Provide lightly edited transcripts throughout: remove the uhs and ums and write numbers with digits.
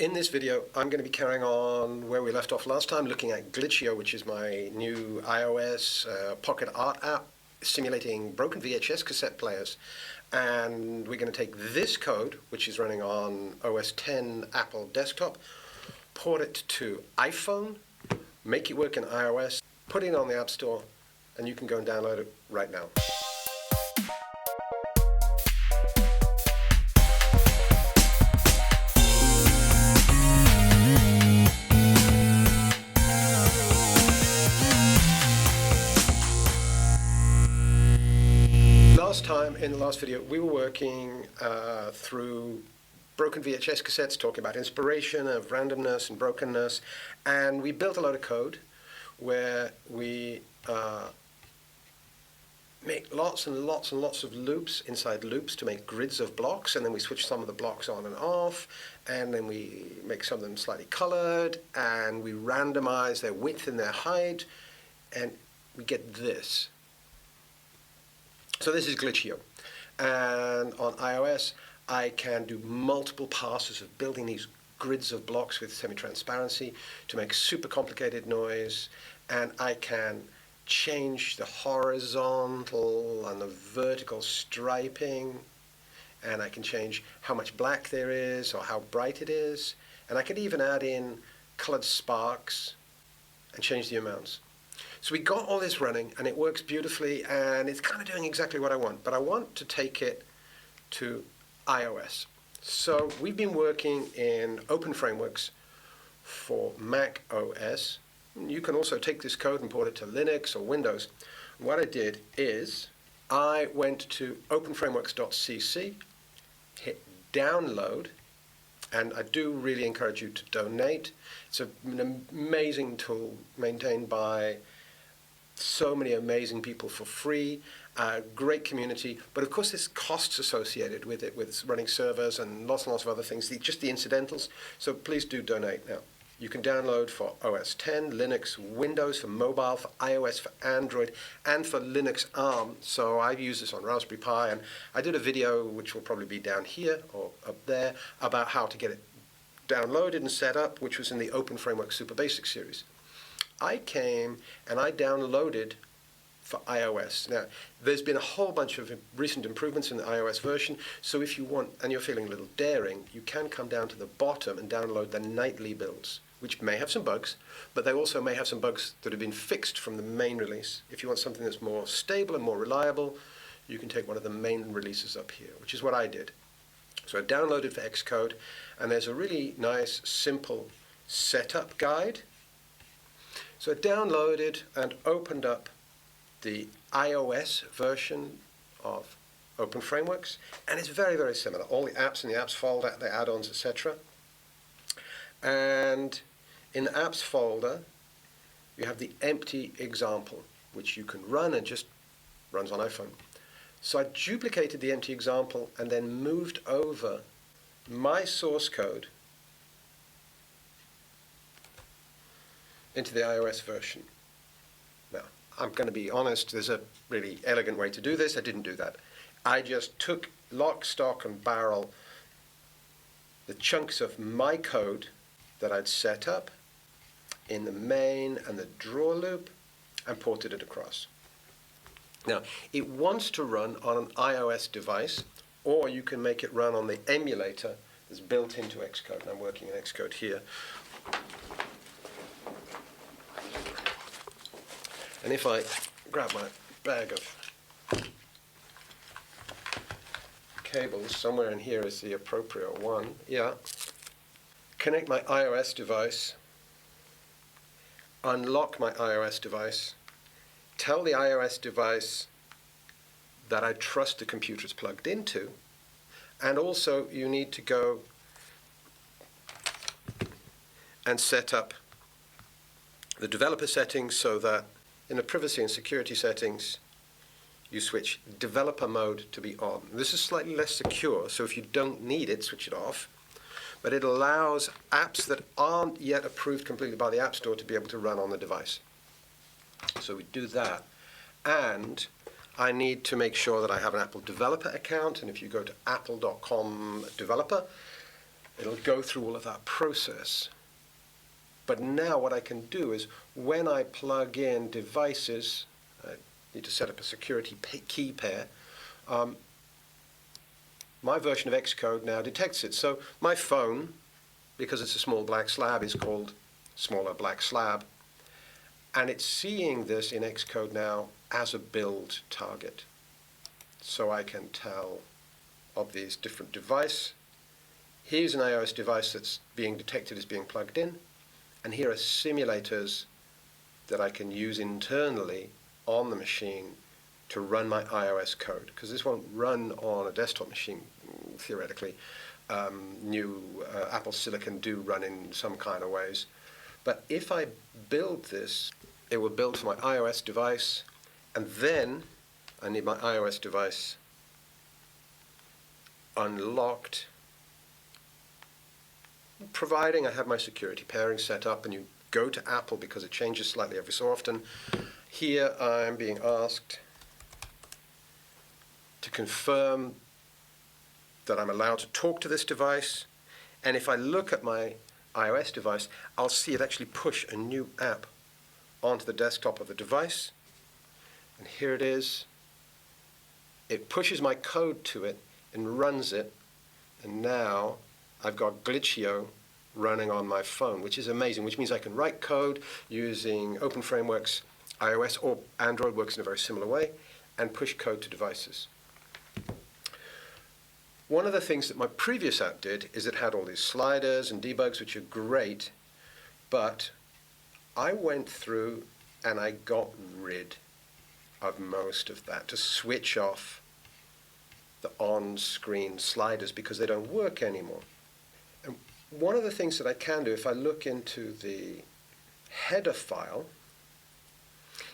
In this video, I'm going to be carrying on where we left off last time, looking at glitchIO, which is my new iOS pocket art app simulating broken VHS cassette players. And we're going to take this code, which is running on OS 10 Apple desktop, port it to iPhone, make it work in iOS, put it on the App Store, and you can go and download it right now. In the last video, we were working through broken VHS cassettes, talking about inspiration, of randomness and brokenness, and we built a load of code where we make lots and lots and lots of loops inside loops to make grids of blocks, and then we switch some of the blocks on and off, and then we make some of them slightly colored, and we randomize their width and their height, and we get this. So this is glitchIO, and on iOS I can do multiple passes of building these grids of blocks with semi-transparency to make super complicated noise, and I can change the horizontal and the vertical striping, and I can change how much black there is or how bright it is, and I can even add in colored sparks and change the amounts. So we got all this running, and it works beautifully, and it's kind of doing exactly what I want, but I want to take it to iOS. So we've been working in open frameworks for macOS. You can also take this code and port it to Linux or Windows. What I did is I went to openframeworks.cc, hit download, and I do really encourage you to donate. It's an amazing tool maintained by so many amazing people for free, great community, but of course there's costs associated with it, with running servers and lots of other things, just the incidentals, so please do donate now. You can download for OS 10, Linux, Windows, for mobile, for iOS, for Android, and for Linux ARM. So I use this on Raspberry Pi, and I did a video, which will probably be down here or up there, about how to get it downloaded and set up, which was in the Open Framework Super Basic series. I came and I downloaded for iOS. Now, there's been a whole bunch of recent improvements in the iOS version, so if you want, and you're feeling a little daring, you can come down to the bottom and download the nightly builds, which may have some bugs, but they also may have some bugs that have been fixed from the main release. If you want something that's more stable and more reliable, you can take one of the main releases up here, which is what I did. So I downloaded for Xcode, and there's a really nice, simple setup guide. So I downloaded and opened up the iOS version of Open Frameworks, and it's very, very similar. All the apps in the apps folder, the add-ons, etc. And in the apps folder, you have the empty example, which you can run and just runs on iPhone. So I duplicated the empty example and then moved over my source code into the iOS version. Now, I'm going to be honest, there's a really elegant way to do this. I didn't do that. I just took lock, stock, and barrel the chunks of my code that I'd set up in the main and the draw loop and ported it across. Now, it wants to run on an iOS device, or you can make it run on the emulator that's built into Xcode. And I'm working in Xcode here. And if I grab my bag of cables, somewhere in here is the appropriate one, yeah. Connect my iOS device, unlock my iOS device, tell the iOS device that I trust the computer is plugged into, and also you need to go and set up the developer settings so that in the privacy and security settings, you switch developer mode to be on. This is slightly less secure, so if you don't need it, switch it off. But it allows apps that aren't yet approved completely by the App Store to be able to run on the device. So we do that. And I need to make sure that I have an Apple developer account, and if you go to apple.com developer, It'll go through all of that process. But now what I can do is when I plug in devices, I need to set up a security key pair, my version of Xcode now detects it. So my phone, because it's a small black slab, is called smaller black slab. And it's seeing this in Xcode now as a build target. So I can tell of these different devices. Here's an iOS device that's being detected as being plugged in. And here are simulators that I can use internally on the machine to run my iOS code. Because this won't run on a desktop machine, theoretically. New Apple Silicon do run in some kind of ways. But if I build this, it will build for my iOS device, and then I need my iOS device unlocked, providing I have my security pairing set up, and you go to Apple because it changes slightly every so often. Here I'm being asked to confirm that I'm allowed to talk to this device, and if I look at my iOS device, I'll see it actually push a new app onto the desktop of the device. And here it is. It pushes my code to it and runs it. And now I've got glitchIO running on my phone, which is amazing, which means I can write code using Open Frameworks. iOS or Android works in a very similar way, and push code to devices. One of the things that my previous app did is it had all these sliders and debugs, which are great, but I went through and I got rid of most of that to switch off the on-screen sliders because they don't work anymore. And one of the things that I can do, if I look into the header file,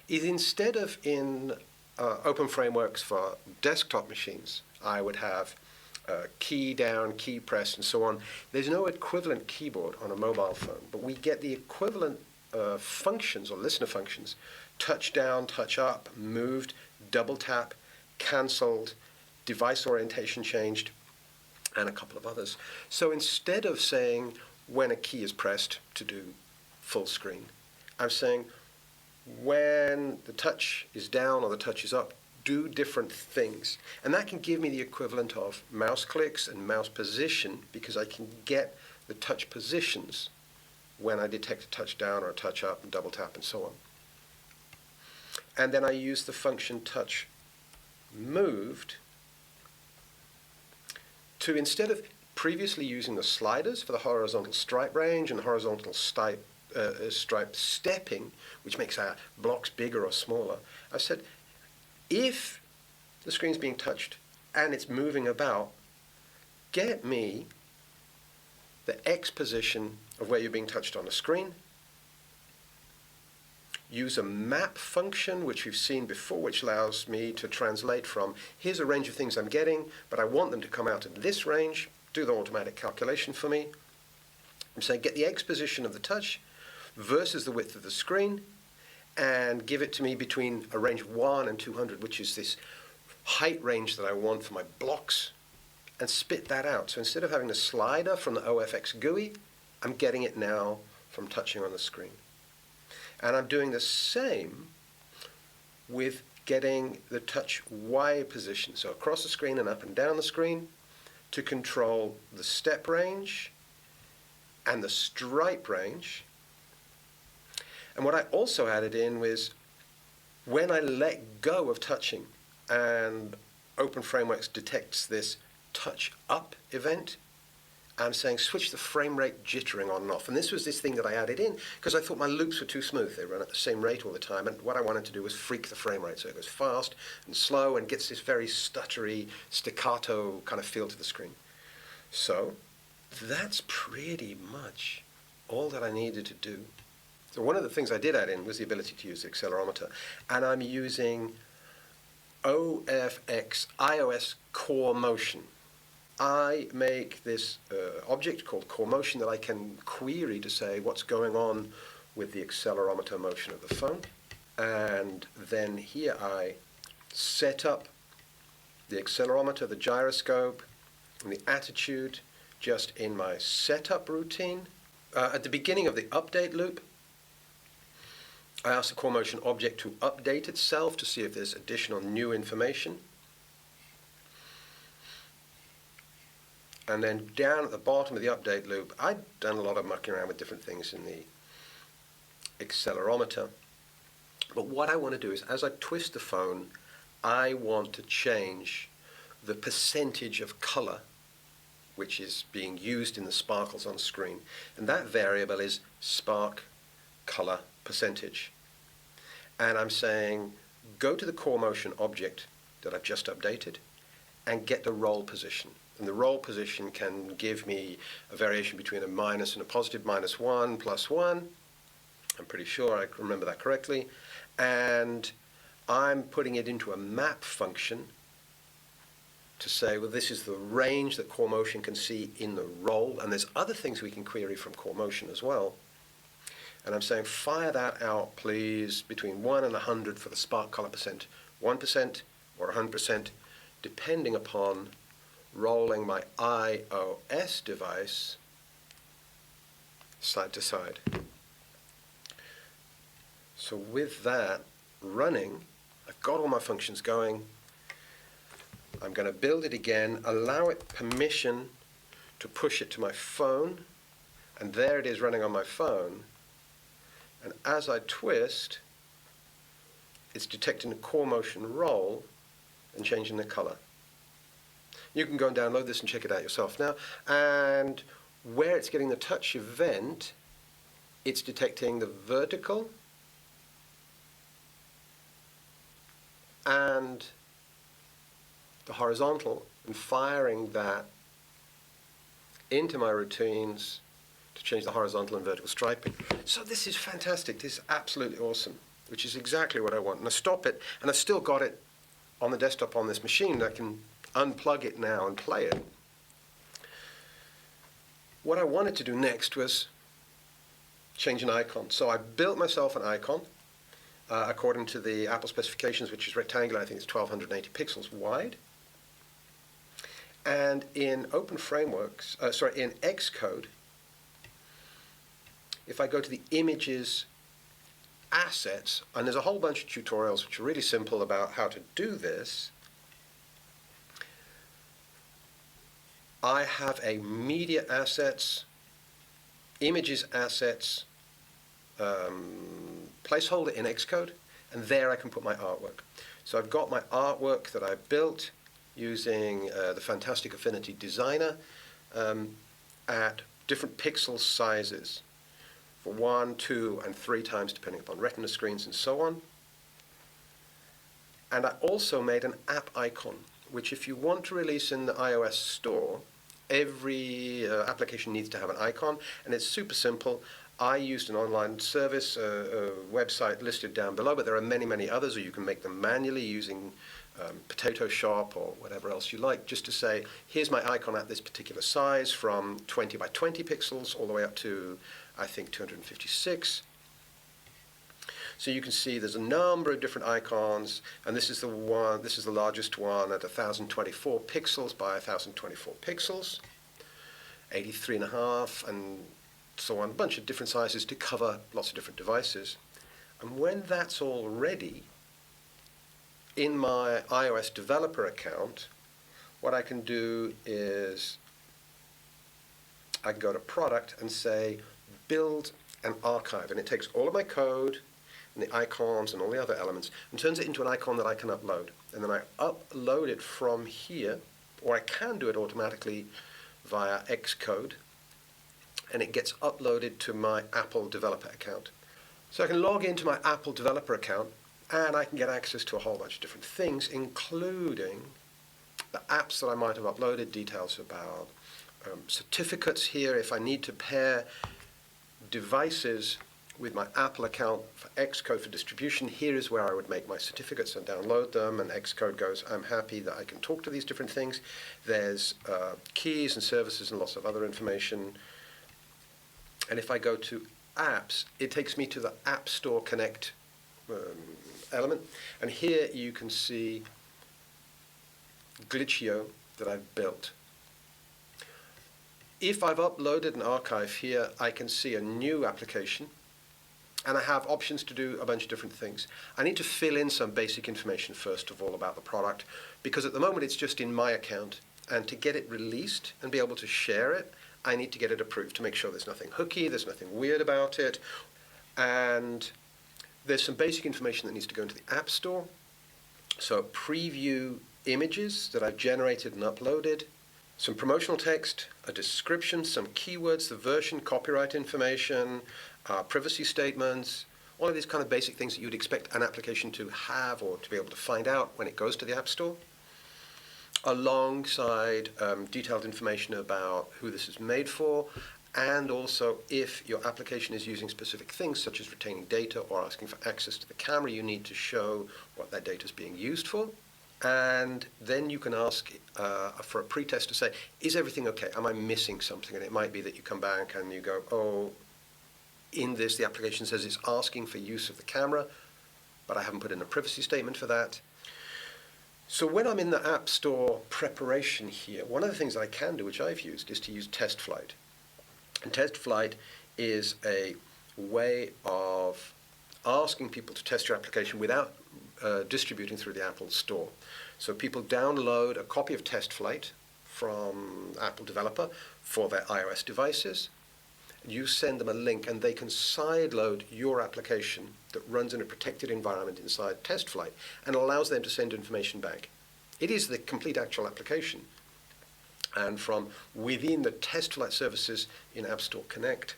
is instead of in Open Frameworks for desktop machines, I would have key down, key press, and so on. There's no equivalent keyboard on a mobile phone, but we get the equivalent functions or listener functions: touch down, touch up, moved, double tap, cancelled, device orientation changed, and a couple of others. So instead of saying when a key is pressed to do full screen, I'm saying when the touch is down or the touch is up, do different things. And that can give me the equivalent of mouse clicks and mouse position, because I can get the touch positions when I detect a touch down or a touch up and double tap and so on. And then I use the function touch moved to, instead of previously using the sliders for the horizontal stripe range and the horizontal stripe stepping, which makes our blocks bigger or smaller, I've said, if the screen's being touched and it's moving about, get me the X position of where you're being touched on the screen. Use a map function, which we've seen before, which allows me to translate from, here's a range of things I'm getting, but I want them to come out in this range. Do the automatic calculation for me. I'm saying get the X position of the touch versus the width of the screen, and give it to me between a range of 1 and 200, which is this height range that I want for my blocks, and spit that out. So instead of having the slider from the OFX GUI, I'm getting it now from touching on the screen. And I'm doing the same with getting the touch Y position, so across the screen and up and down the screen, to control the step range and the stripe range. And what I also added in was when I let go of touching and Open Frameworks detects this touch up event, I'm saying switch the frame rate jittering on and off. And this was this thing that I added in because I thought my loops were too smooth. They run at the same rate all the time. And what I wanted to do was freak the frame rate. So it goes fast and slow and gets this very stuttery, staccato kind of feel to the screen. So that's pretty much all that I needed to do. So one of the things I did add in was the ability to use the accelerometer. And I'm using OFX iOS Core Motion. I make this object called Core Motion that I can query to say what's going on with the accelerometer motion of the phone. And then here I set up the accelerometer, the gyroscope, and the attitude just in my setup routine. At the beginning of the update loop, I ask the core motion object to update itself to see if there's additional new information. And then down at the bottom of the update loop, I'd done a lot of mucking around with different things in the accelerometer. But what I want to do is, as I twist the phone, I want to change the percentage of color which is being used in the sparkles on screen. And that variable is spark color percentage. And I'm saying, go to the core motion object that I've just updated and get the roll position. And the roll position can give me a variation between a minus and a positive -1, +1. I'm pretty sure I remember that correctly. And I'm putting it into a map function to say, well, this is the range that core motion can see in the roll. And there's other things we can query from core motion as well. And I'm saying, fire that out, please, between 1 and 100 for the spark color percent, 1% or 100%, depending upon rolling my iOS device side to side. So with that running, I've got all my functions going. I'm going to build it again, allow it permission to push it to my phone, and there it is running on my phone. And as I twist, it's detecting the core motion roll and changing the color. You can go and download this and check it out yourself now. And where it's getting the touch event, it's detecting the vertical and the horizontal and firing that into my routines to change the horizontal and vertical striping. So this is fantastic. This is absolutely awesome, which is exactly what I want. And I stop it, and I still got it on the desktop on this machine. I can unplug it now and play it. What I wanted to do next was change an icon. So I built myself an icon according to the Apple specifications, which is rectangular. I think it's 1280 pixels wide. And in open frameworks, in Xcode, if I go to the images assets, and there's a whole bunch of tutorials which are really simple about how to do this, I have a media assets, images assets placeholder in Xcode, and there I can put my artwork. So I've got my artwork that I've built using the fantastic Affinity Designer at different pixel sizes for 1, 2, and 3 times depending upon retina screens and so on. And I also made an app icon, which if you want to release in the iOS store, every application needs to have an icon, and it's super simple. I used an online service, a website listed down below, but there are many, many others, or you can make them manually using Potato Shop or whatever else you like, just to say, here's my icon at this particular size, from 20 by 20 pixels all the way up to, I think, 256. So you can see there's a number of different icons, and this is the one, this is the largest one at 1024 pixels by 1024 pixels, 83.5, and so on, a bunch of different sizes to cover lots of different devices. And when that's all ready, in my iOS developer account, what I can do is I can go to Product and say, build an archive, and it takes all of my code and the icons and all the other elements and turns it into an icon that I can upload. And then I upload it from here, or I can do it automatically via Xcode, and it gets uploaded to my Apple developer account. So I can log into my Apple developer account, and I can get access to a whole bunch of different things, including the apps that I might have uploaded, details about certificates here. If I need to pair devices with my Apple account for Xcode for distribution, here is where I would make my certificates and download them, and Xcode goes, I'm happy that I can talk to these different things. There's keys and services and lots of other information. And if I go to apps, it takes me to the App Store Connect element. And here you can see glitchIO that I've built. If I've uploaded an archive here, I can see a new application, and I have options to do a bunch of different things. I need to fill in some basic information, first of all, about the product, because at the moment it's just in my account, and to get it released and be able to share it, I need to get it approved to make sure there's nothing hooky, there's nothing weird about it, and there's some basic information that needs to go into the App Store. So preview images that I've generated and uploaded, some promotional text, a description, some keywords, the version, copyright information, privacy statements, all of these kind of basic things that you'd expect an application to have or to be able to find out when it goes to the App Store, alongside detailed information about who this is made for, and also if your application is using specific things such as retaining data or asking for access to the camera, you need to show what that data is being used for. And then you can ask for a pretest to say, is everything okay? Am I missing something? And it might be that you come back and you go, oh, in this the application says it's asking for use of the camera, but I haven't put in a privacy statement for that. So when I'm in the App Store preparation here, one of the things I can do, which I've used, is to use test flight. And test flight is a way of asking people to test your application without distributing through the Apple Store. So people download a copy of test flight from Apple developer for their iOS devices. You send them a link and they can sideload your application that runs in a protected environment inside test flight and allows them to send information back. It is the complete actual application. And from within the test flight services in App Store Connect,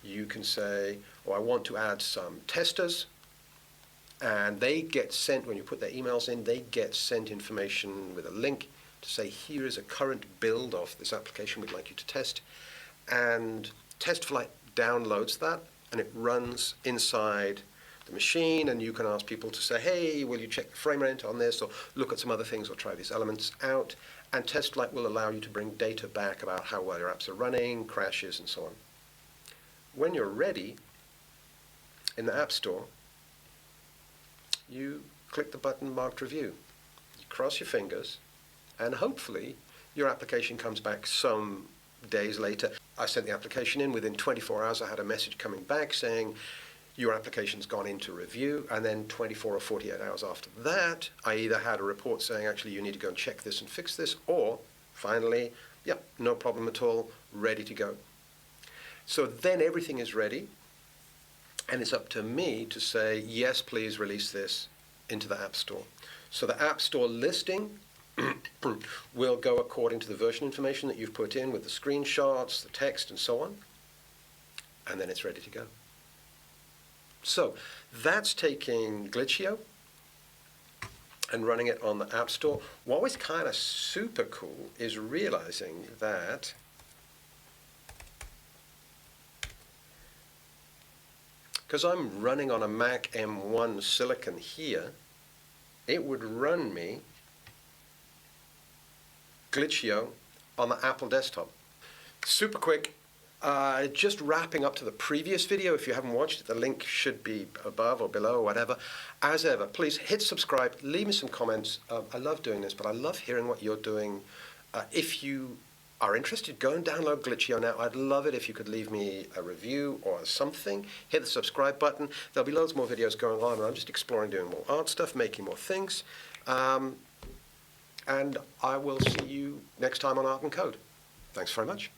you can say, oh, I want to add some testers, and they get sent, when you put their emails in, they get sent information with a link to say, here is a current build of this application we'd like you to test. And test flight downloads that, and it runs inside the machine, and you can ask people to say, hey, will you check the frame rate on this, or look at some other things, or try these elements out. And test flight will allow you to bring data back about how well your apps are running, crashes, and so on. When you're ready, in the App Store, you click the button marked Review. You cross your fingers, and hopefully your application comes back some days later. I sent the application in. Within 24 hours, I had a message coming back saying, your application's gone into review, and then 24 or 48 hours after that, I either had a report saying, actually, you need to go and check this and fix this, or finally, yeah, no problem at all, ready to go. So then everything is ready, and it's up to me to say, yes, please release this into the App Store. So the App Store listing will go according to the version information that you've put in with the screenshots, the text, and so on, and then it's ready to go. So that's taking glitchIO and running it on the App Store. What was kind of super cool is realizing that because I'm running on a Mac M1 Silicon here, it would run me glitchIO on the Apple desktop. Super quick. Just wrapping up to the previous video. If you haven't watched it, the link should be above or below or whatever. As ever, please hit subscribe, leave me some comments. I love doing this, but I love hearing what you're doing. If you are interested, go and download glitchIO now. I'd love it if you could leave me a review or something. Hit the subscribe button. There'll be loads more videos going on, and I'm just exploring doing more art stuff, making more things. And I will see you next time on Art and Code. Thanks very much.